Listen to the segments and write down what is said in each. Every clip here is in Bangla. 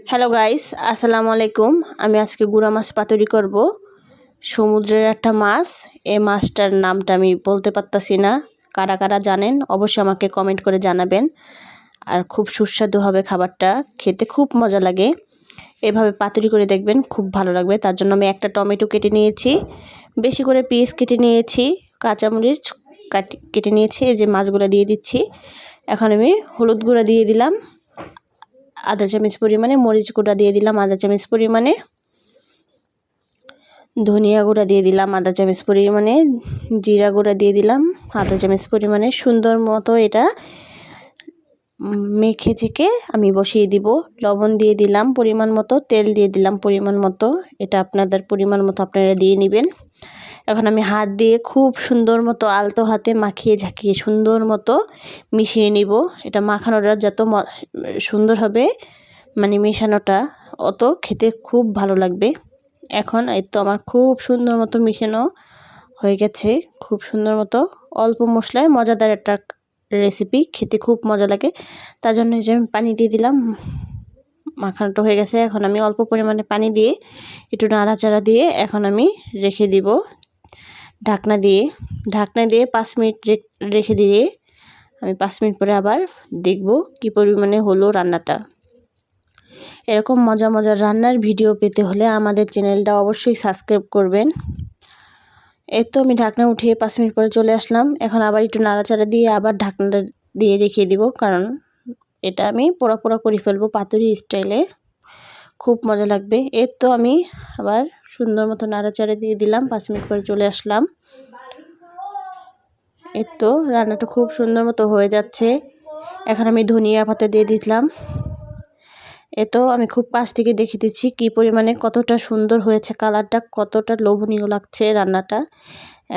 হ্যালো গাইস, আসসালামু আলাইকুম। আমি আজকে গুড়া মাছ পাতুরি করব। সমুদ্রের একটা মাছ। এই মাছটার নামটা আমি বলতে পারতাছি না। কারা কারা জানেন অবশ্যই আমাকে কমেন্ট করে জানাবেন। আর খুব সুস্বাদু হবে খাবারটা, খেতে খুব মজা লাগে। এভাবে পাতুরি করে দেখবেন, খুব ভালো লাগবে। তার জন্য আমি একটা টমেটো কেটে নিয়েছি, বেশি করে পিস কেটে নিয়েছি, কাঁচামরিচ কেটে নিয়েছি। এই যে মাছগুলো দিয়ে দিচ্ছি। এখন আমি হলুদ গুঁড়া দিয়ে দিলাম আধা চামচ পরিমাণে, মরিচ গুঁড়া দিয়ে দিলাম আধা চামচ পরিমাণে, ধনিয়া গুঁড়া দিয়ে দিলাম আধা চামচ পরিমাণে, জিরা গুঁড়া দিয়ে দিলাম আধা চামচ পরিমাণে। সুন্দর মতো এটা মেখে থেকে আমি বসিয়ে দিব। লবণ দিয়ে দিলাম পরিমাণ মতো, তেল দিয়ে দিলাম পরিমাণ মতো। এটা আপনাদের পরিমাণ মতো আপনারা দিয়ে নেবেন। এখন আমি হাত দিয়ে খুব সুন্দর মতো আলতো হাতে মাখিয়ে ঝাঁকিয়ে সুন্দর মতো মিশিয়ে নিব। এটা মাখানোটা যত সুন্দর হবে, মানে মেশানোটা অত খেতে খুব ভালো লাগবে। এখন এই তো আমার খুব সুন্দর মতো মিশানো হয়ে গেছে। খুব সুন্দর মতো অল্প মশলায় মজাদার একটা রেসিপি, খেতে খুব মজা লাগে। তার জন্য যে আমি পানি দিয়ে দিলাম। মাখানোটা হয়ে গেছে। এখন আমি অল্প পরিমাণে পানি দিয়ে একটু নাড়াচাড়া দিয়ে এখন আমি রেখে দিব ঢাকনা দিয়ে 5 মিনিট রেখে দিয়ে আমি 5 মিনিট পরে আবার দেখব কি পরিমাণে হলো রান্নাটা। এরকম মজার রান্নার ভিডিও পেতে হলে আমাদের চ্যানেলটা অবশ্যই সাবস্ক্রাইব করবেন। এই তো আমি ঢাকনা উঠিয়ে 5 মিনিট পরে চলে আসলাম। এখন আবার একটু নাড়াচাড়া দিয়ে আবার ঢাকনাটা দিয়ে রেখে দিব, কারণ এটা আমি পোড়া পোড়া করে ফেলবো পাতুরি স্টাইলে, খুব মজা লাগবে। এই তো আমি আবার সুন্দর মতো নাড়াচাড়া দিয়ে দিলাম। 5 মিনিট পরে চলে আসলাম। এই তো রান্নাটা খুব সুন্দর মতো হয়ে যাচ্ছে। এখন আমি ধনিয়া পাতা দিয়ে দিলাম। তো আমি খুব কাছ থেকে দেখে দিচ্ছি কী পরিমাণে কতটা সুন্দর হয়েছে, কালারটা কতটা লোভনীয় লাগছে রান্নাটা।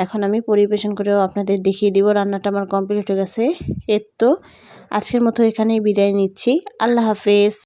এখন আমি পরিবেশন করেও আপনাদের দেখিয়ে দিব। রান্নাটা আমার কমপ্লিট হয়ে গেছে। তো আজকের মতো এখানেই বিদায় নিচ্ছি। আল্লাহ হাফেজ।